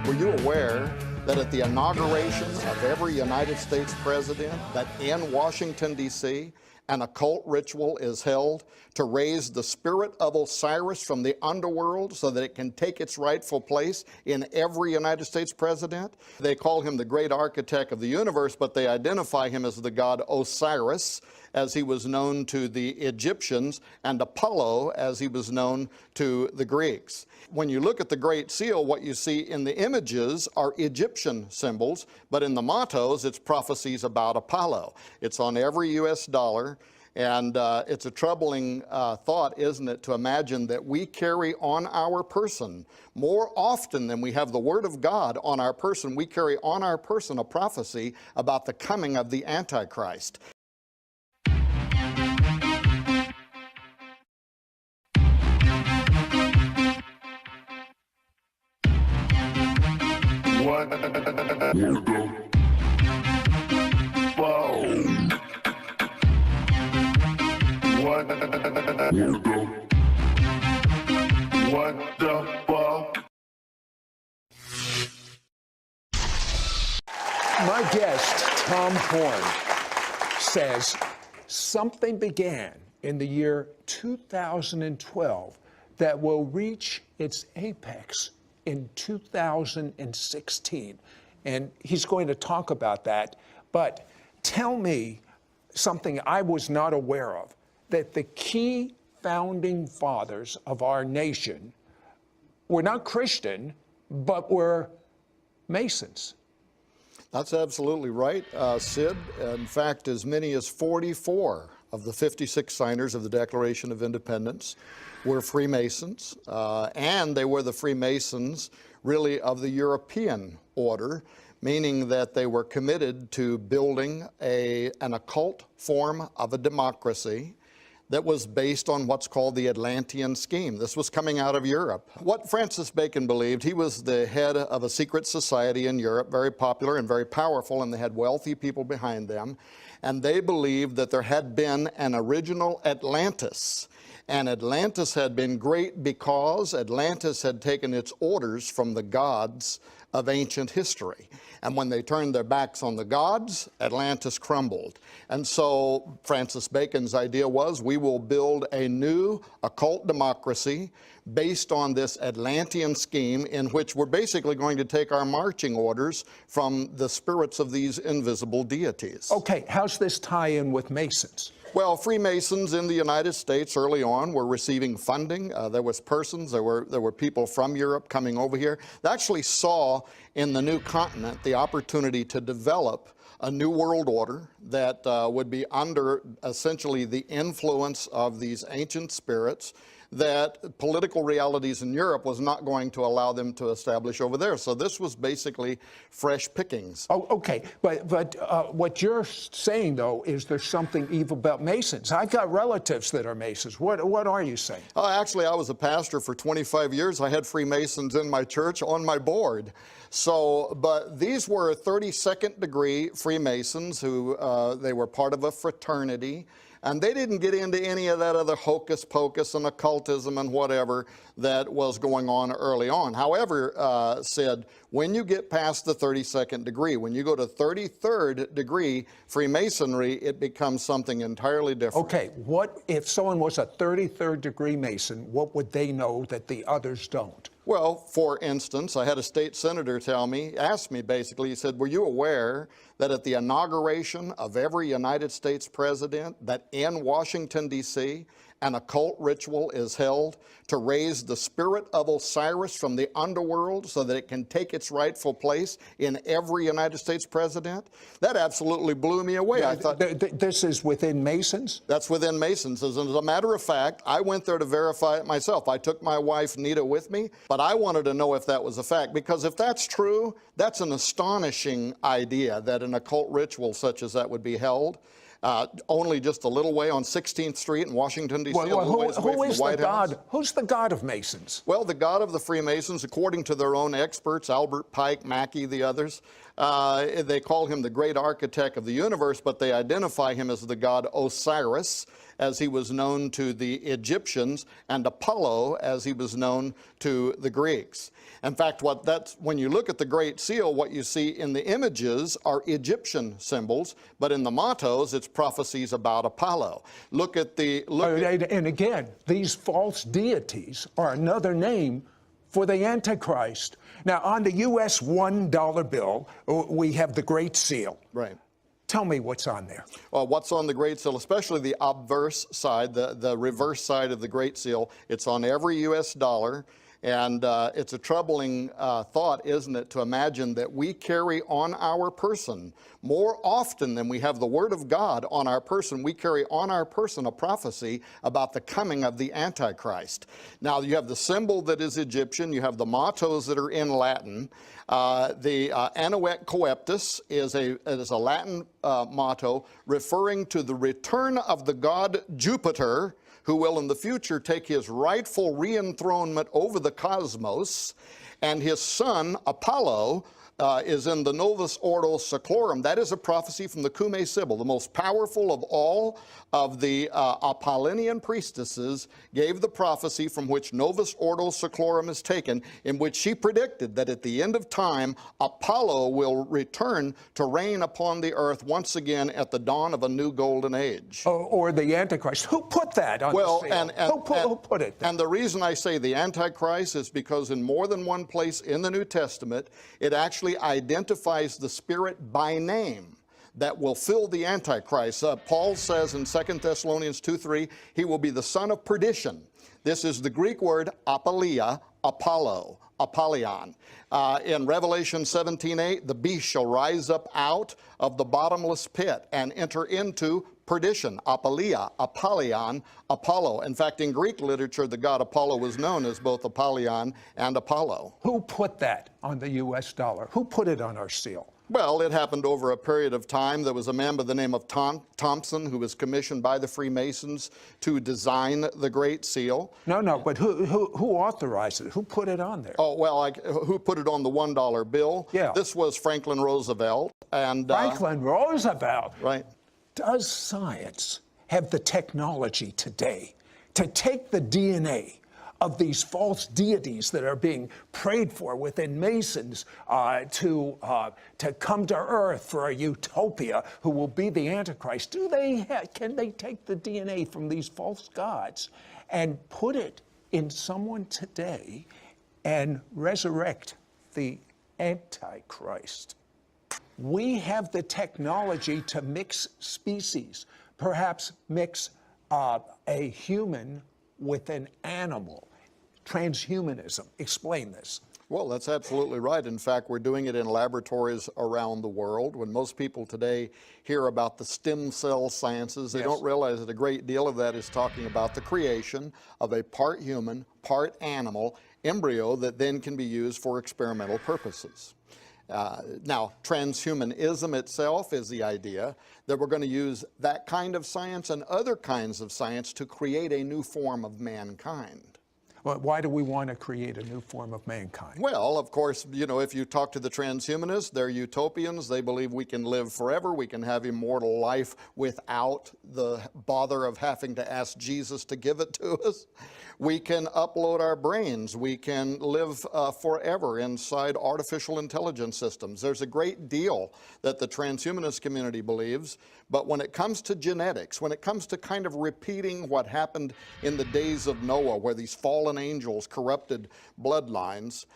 Were you aware that at the inauguration of every United States president, that in Washington, D.C., an occult ritual is held to raise the spirit of Osiris from the underworld so that it can take its rightful place in every United States president? They call him the great architect of the universe, but they identify him as the god Osiris, as he was known to the Egyptians, and Apollo, as he was known to the Greeks. When you look at the Great Seal, what you see in the images are Egyptian symbols, but in the mottos, it's prophecies about Apollo. It's on every U.S. dollar, and it's a troubling thought, isn't it, to imagine that we carry on our person, more often than we have the Word of God on our person, we carry on our person a prophecy about the coming of the Antichrist. What? Whoa. What? What the fuck? My guest, Tom Horn, says something began in the year 2012 that will reach its apex in 2016. And he's going to talk about that. But tell me something I was not aware of, that the key founding fathers of our nation were not Christian, but were Masons. That's absolutely right, Sid. In fact, as many as 44 of the 56 signers of the Declaration of Independence were Freemasons, and they were the Freemasons really of the European order, meaning that they were committed to building an occult form of a democracy that was based on what's called the Atlantean scheme. This was coming out of Europe. What Francis Bacon believed, he was the head of a secret society in Europe, very popular and very powerful, and they had wealthy people behind them, and they believed that there had been an original Atlantis. And Atlantis had been great because Atlantis had taken its orders from the gods of ancient history. And when they turned their backs on the gods, Atlantis crumbled. And so Francis Bacon's idea was, we will build a new occult democracy based on this Atlantean scheme in which we're basically going to take our marching orders from the spirits of these invisible deities. Okay, how's this tie in with Masons? Well, Freemasons in the United States early on were receiving funding. There was persons, there were people from Europe coming over here. They actually saw in the new continent the opportunity to develop a new world order that would be under essentially the influence of these ancient spirits that political realities in Europe was not going to allow them to establish over there. So this was basically fresh pickings. Oh, okay, but what you're saying, though, is there's something evil about Masons. I've got relatives that are Masons. What are you saying? Actually, I was a pastor for 25 years. I had Freemasons in my church on my board. So, but these were 32nd degree Freemasons who, they were part of a fraternity. And they didn't get into any of that other hocus pocus and occultism and whatever that was going on early on. However, Sid, when you get past the 32nd degree, when you go to 33rd degree Freemasonry, it becomes something entirely different. Okay, what if someone was a 33rd degree Mason, what would they know that the others don't? Well, for instance, I had a state senator ask me basically, he said, were you aware that at the inauguration of every United States president, that in Washington, D.C., an occult ritual is held to raise the spirit of Osiris from the underworld so that it can take its rightful place in every United States president? That absolutely blew me away. I thought, this is within Masons? That's within Masons. As a matter of fact, I went there to verify it myself. I took my wife, Nita, with me, but I wanted to know if that was a fact, because if that's true, that's an astonishing idea that an occult ritual such as that would be held. only just a little way on 16th Street in Washington, D.C., a little ways away who from is the White House. Who's the God of Masons? Well, the God of the Freemasons, according to their own experts, Albert Pike, Mackey, the others, they call him the great architect of the universe, but they identify him as the god Osiris, as he was known to the Egyptians, and Apollo, as he was known to the Greeks. In fact, when you look at the Great Seal, what you see in the images are Egyptian symbols, but in the mottos, it's prophecies about Apollo. And again, these false deities are another name for the Antichrist. Now, on the U.S. $1 bill, we have the Great Seal. Right. Tell me what's on there. Well, what's on the Great Seal, especially the obverse side, the reverse side of the Great Seal, it's on every U.S. dollar. And it's a troubling thought, isn't it, to imagine that we carry on our person, more often than we have the Word of God on our person, we carry on our person a prophecy about the coming of the Antichrist. Now, you have the symbol that is Egyptian, you have the mottos that are in Latin. The Anuet Coeptus is a Latin motto referring to the return of the god Jupiter, who will in the future take his rightful re-enthronement over the cosmos, and his son, Apollo, is in the Novus Ordo Seclorum. That is a prophecy from the Cumae Sibyl, the most powerful of all of the Apollinian priestesses, gave the prophecy from which Novus Ordo Seclorum is taken, in which she predicted that at the end of time, Apollo will return to reign upon the earth once again at the dawn of a new golden age. Or the Antichrist. Who put that on the seal? Who put it there? And the reason I say the Antichrist is because in more than one place in the New Testament, it actually identifies the spirit by name that will fill the Antichrist. Paul says in 2 Thessalonians 2:3, he will be the son of perdition. This is the Greek word apoleia, Apollo, Apollyon. In Revelation 17:8, the beast shall rise up out of the bottomless pit and enter into perdition, Apoleia, Apollyon, Apollo. In fact, in Greek literature, the god Apollo was known as both Apollyon and Apollo. Who put that on the U.S. dollar? Who put it on our seal? Well, it happened over a period of time. There was a man by the name of Thompson who was commissioned by the Freemasons to design the Great Seal. No, but who authorized it? Who put it on there? Oh, well, who put it on the $1 bill? Yeah. This was Franklin Roosevelt. Franklin Roosevelt? Right. Does science have the technology today to take the DNA of these false deities that are being prayed for within Masons to come to earth for a utopia who will be the Antichrist? Can they take the DNA from these false gods and put it in someone today and resurrect the Antichrist? We have the technology to mix species, perhaps mix a human with an animal. Transhumanism. Explain this. Well, that's absolutely right. In fact, we're doing it in laboratories around the world. When most people today hear about the stem cell sciences, they don't realize that a great deal of that is talking about the creation of a part human, part animal embryo that then can be used for experimental purposes. Now, transhumanism itself is the idea that we're going to use that kind of science and other kinds of science to create a new form of mankind. Well, why do we want to create a new form of mankind? Well, of course, you know, if you talk to the transhumanists, they're utopians. They believe we can live forever. We can have immortal life without the bother of having to ask Jesus to give it to us. We can upload our brains. We can live forever inside artificial intelligence systems. There's a great deal that the transhumanist community believes, but when it comes to genetics, when it comes to kind of repeating what happened in the days of Noah, where these fallen angels corrupted bloodlines,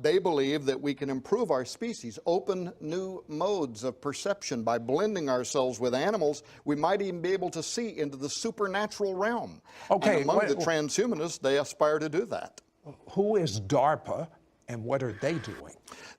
they believe that we can improve our species, open new modes of perception by blending ourselves with animals. We might even be able to see into the supernatural realm. Okay, and among the transhumanists, they aspire to do that. Who is DARPA and what are they doing?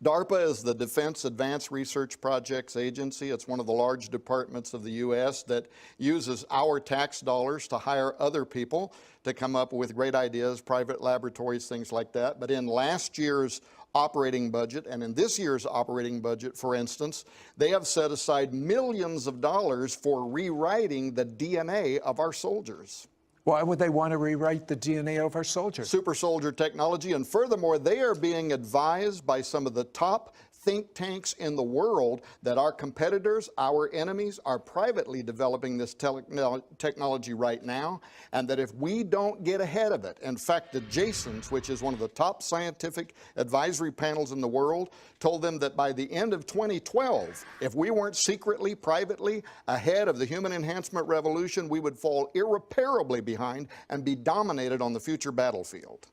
DARPA is the Defense Advanced Research Projects Agency. It's one of the large departments of the U.S. that uses our tax dollars to hire other people to come up with great ideas, private laboratories, things like that. But in last year's operating budget, and in this year's operating budget, for instance, they have set aside millions of dollars for rewriting the DNA of our soldiers. Why would they want to rewrite the DNA of our soldiers? Super soldier technology, and furthermore, they are being advised by some of the top think tanks in the world that our competitors, our enemies, are privately developing this technology right now, and that if we don't get ahead of it, in fact, the Jasons, which is one of the top scientific advisory panels in the world, told them that by the end of 2012, if we weren't secretly, privately ahead of the human enhancement revolution, we would fall irreparably behind and be dominated on the future battlefield.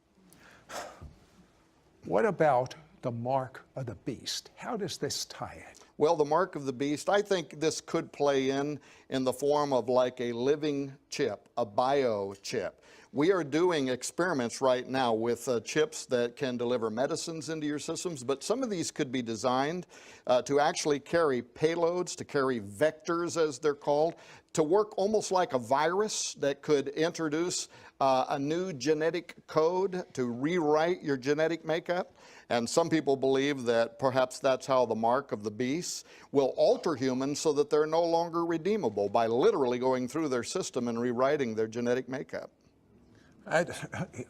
What about the mark of the beast? How does this tie in? Well, the mark of the beast, I think this could play in the form of like a living chip, a biochip. We are doing experiments right now with chips that can deliver medicines into your systems, but some of these could be designed to actually carry payloads, to carry vectors, as they're called, to work almost like a virus that could introduce a new genetic code to rewrite your genetic makeup. And some people believe that perhaps that's how the mark of the beast will alter humans so that they're no longer redeemable, by literally going through their system and rewriting their genetic makeup.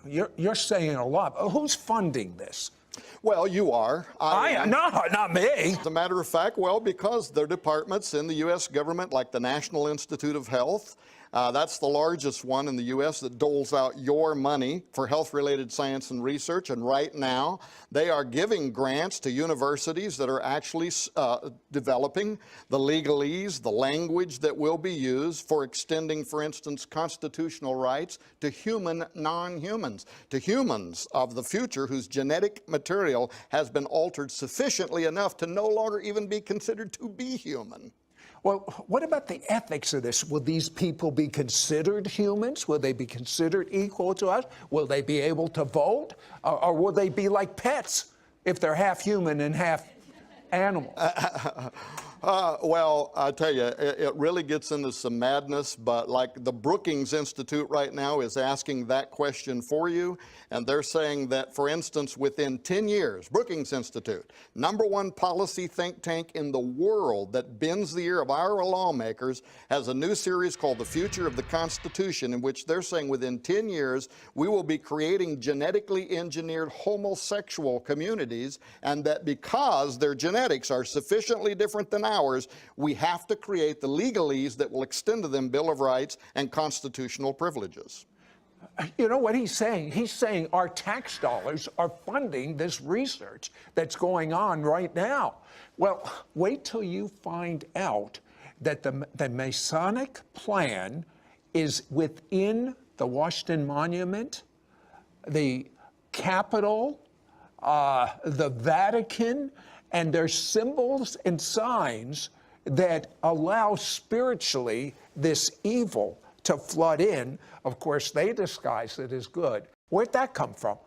You're saying a lot. Who's funding this? Well, you are. I am. No, not me. As a matter of fact, well, because there are departments in the U.S. government, like the National Institute of Health, that's the largest one in the U.S. that doles out your money for health-related science and research. And right now, they are giving grants to universities that are actually developing the legalese, the language that will be used for extending, for instance, constitutional rights to human non-humans, to humans of the future whose genetic material has been altered sufficiently enough to no longer even be considered to be human. Well, what about the ethics of this? Will these people be considered humans? Will they be considered equal to us? Will they be able to vote? Or will they be like pets if they're half human and half animal? Well, I tell you, it really gets into some madness, but like the Brookings Institute right now is asking that question for you, and they're saying that, for instance, within 10 years, Brookings Institute, #1 policy think tank in the world that bends the ear of our lawmakers, has a new series called The Future of the Constitution, in which they're saying within 10 years, we will be creating genetically engineered homosexual communities, and that because their genetics are sufficiently different than ours, we have to create the legalese that will extend to them Bill of Rights and constitutional privileges. You know what he's saying? He's saying our tax dollars are funding this research that's going on right now. Well, wait till you find out that the Masonic plan is within the Washington Monument, the Capitol, the Vatican, and there's symbols and signs that allow spiritually this evil to flood in. Of course, they disguise it as good. Where'd that come from?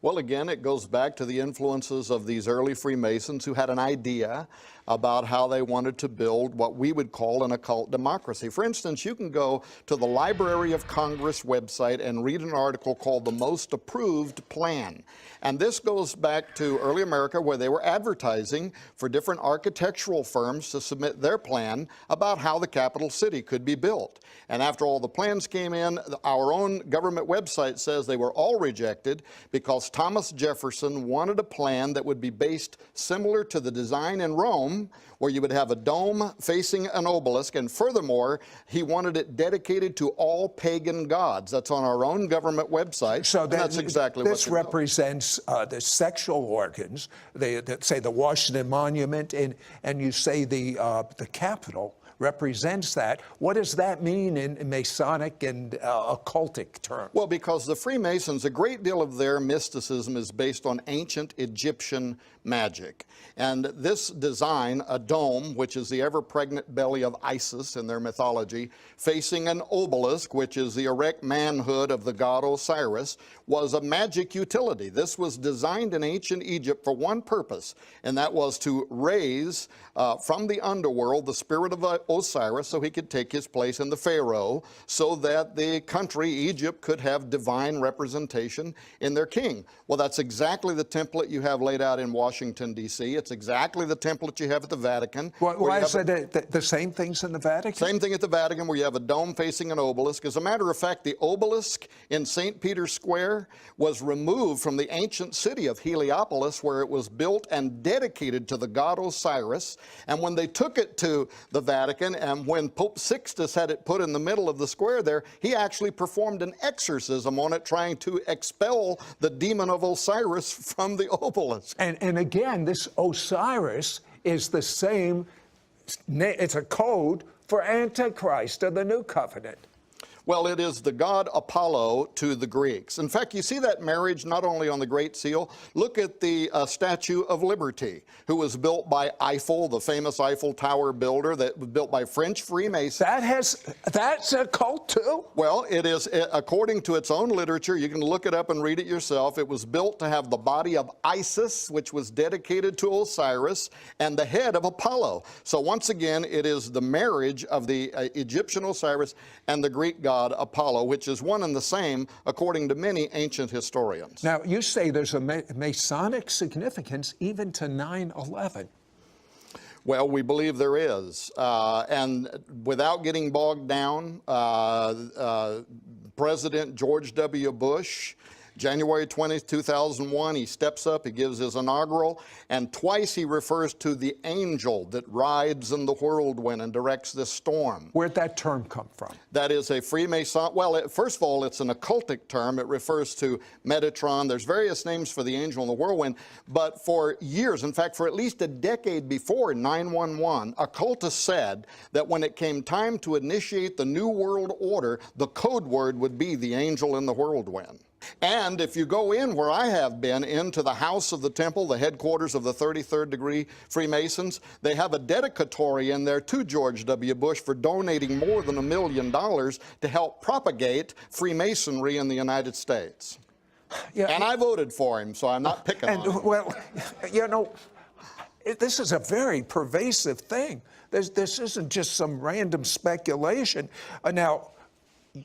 Well, again, it goes back to the influences of these early Freemasons who had an idea about how they wanted to build what we would call an occult democracy. For instance, you can go to the Library of Congress website and read an article called The Most Approved Plan. And this goes back to early America, where they were advertising for different architectural firms to submit their plan about how the capital city could be built. And after all the plans came in, our own government website says they were all rejected because Thomas Jefferson wanted a plan that would be based similar to the design in Rome, where you would have a dome facing an obelisk, and furthermore, he wanted it dedicated to all pagan gods. That's on our own government website, so and that's exactly what this represents the sexual organs. They say the Washington Monument, and you say the Capitol represents that. What does that mean in Masonic and occultic terms? Well, because the Freemasons, a great deal of their mysticism is based on ancient Egyptian magic. And this design, a dome, which is the ever-pregnant belly of Isis in their mythology, facing an obelisk, which is the erect manhood of the god Osiris, was a magic utility. This was designed in ancient Egypt for one purpose, and that was to raise from the underworld the spirit of Osiris so he could take his place in the Pharaoh, so that the country, Egypt, could have divine representation in their king. Well, that's exactly the template you have laid out in Washington, D.C. It's exactly the template you have at the Vatican. Why is it the same things in the Vatican? Same thing at the Vatican, where you have a dome facing an obelisk. As a matter of fact, the obelisk in St. Peter's Square was removed from the ancient city of Heliopolis, where it was built and dedicated to the god Osiris. And when they took it to the Vatican, and when Pope Sixtus had it put in the middle of the square there, he actually performed an exorcism on it, trying to expel the demon of Osiris from the obelisk. And again, this Osiris is the same, it's a code for Antichrist of the New Covenant. Well, it is the god Apollo to the Greeks. In fact, you see that marriage not only on the Great Seal. Look at the Statue of Liberty, who was built by Eiffel, the famous Eiffel Tower builder, that was built by French Freemasons. That's a cult too? Well, it is, according to its own literature, you can look it up and read it yourself. It was built to have the body of Isis, which was dedicated to Osiris, and the head of Apollo. So once again, it is the marriage of the Egyptian Osiris and the Greek god Apollo, which is one and the same, according to many ancient historians. Now, you say there's a Masonic significance even to 9/11. Well, we believe there is. And without getting bogged down, President George W. Bush, January 20th, 2001, he steps up, he gives his inaugural, and twice he refers to the angel that rides in the whirlwind and directs this storm. Where'd that term come from? That is a Freemason, well, first of all, it's an occultic term. It refers to Metatron. There's various names for the angel in the whirlwind, but for years, in fact, for at least a decade before 9/11, occultists said that when it came time to initiate the New World Order, the code word would be the angel in the whirlwind. And if you go in, where I have been, into the house of the temple, the headquarters of the 33rd degree Freemasons, they have a dedicatory in there to George W. Bush for donating more than $1 million to help propagate Freemasonry in the United States. Yeah, and I voted for him, so I'm not picking on him. Well, you know, this is a very pervasive thing. This isn't just some random speculation. Now,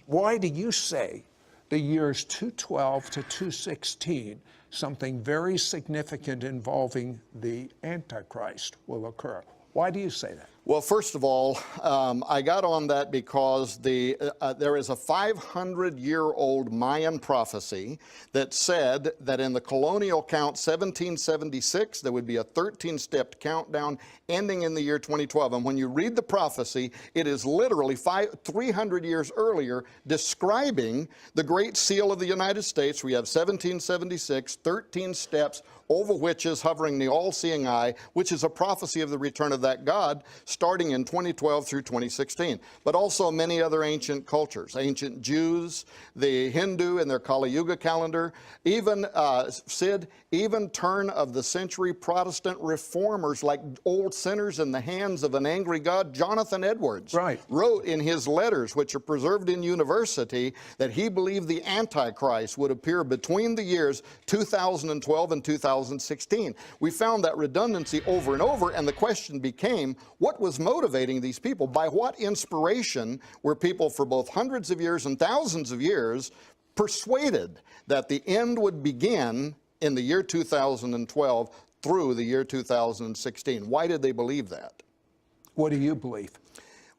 why do you say the years 212 to 216, something very significant involving the Antichrist will occur? Why do you say that? Well, first of all, I got on that because there is a 500-year-old Mayan prophecy that said that in the colonial count 1776, there would be a 13-step countdown ending in the year 2012. And when you read the prophecy, it is literally 300 years earlier describing the Great Seal of the United States. We have 1776, 13 steps, over which is hovering the all-seeing eye, which is a prophecy of the return of that God, starting in 2012 through 2016. But also many other ancient cultures, ancient Jews, the Hindu and their Kali Yuga calendar, even, Sid, even turn of the century Protestant reformers like old sinners in the hands of an angry God. Jonathan Edwards wrote in his letters, which are preserved in university, that he believed the Antichrist would appear between the years 2012 and 2016. We found that redundancy over and over, and the question became, what was motivating these people? By what inspiration were people for both hundreds of years and thousands of years persuaded that the end would begin in the year 2012 through the year 2016? Why did they believe that? What do you believe?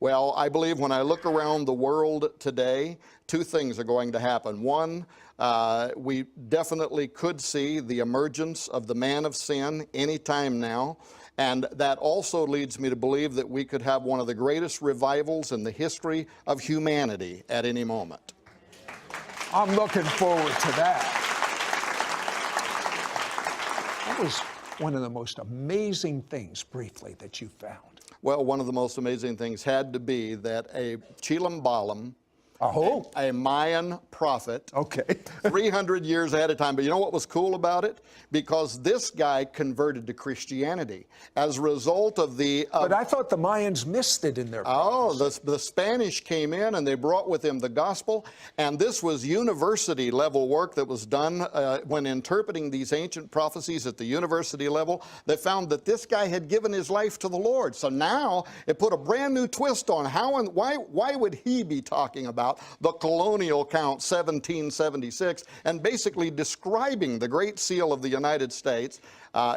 Well, I believe when I look around the world today, two things are going to happen. One, we definitely could see the emergence of the man of sin any time now. And that also leads me to believe that we could have one of the greatest revivals in the history of humanity at any moment. I'm looking forward to that. What was one of the most amazing things, briefly, that you found? Well, one of the most amazing things had to be that a Chilam Balam who? A Mayan prophet. Okay. 300 years ahead of time. But you know what was cool about it? Because this guy converted to Christianity as a result of the... But I thought the Mayans missed it in their prophecy. the Spanish came in and they brought with them the gospel, and this was university level work that was done when interpreting these ancient prophecies at the university level. They found that this guy had given his life to the Lord. So now it put a brand new twist on how and why would he be talking about the colonial count 1776 and basically describing the Great Seal of the United States.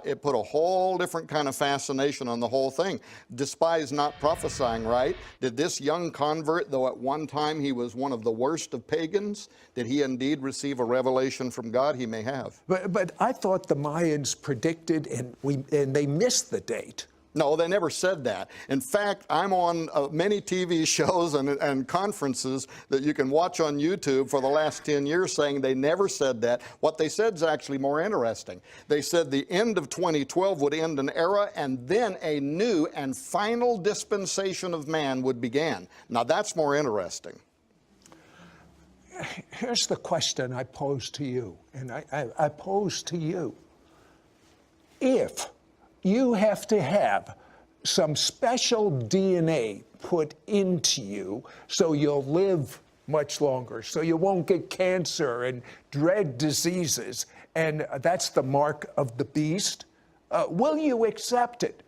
It put a whole different kind of fascination on the whole thing. Despise not prophesying, right? Did this young convert, though at one time he was one of the worst of pagans, did he indeed receive a revelation from God? He may have. But I thought the Mayans predicted, and they missed the date. No, they never said that. In fact, I'm on many TV shows and conferences that you can watch on YouTube for the last 10 years saying they never said that. What they said is actually more interesting. They said the end of 2012 would end an era and then a new and final dispensation of man would begin. Now that's more interesting. Here's the question I pose to you, and I pose to you. If you have to have some special DNA put into you so you'll live much longer, so you won't get cancer and dread diseases, and that's the mark of the beast, will you accept it?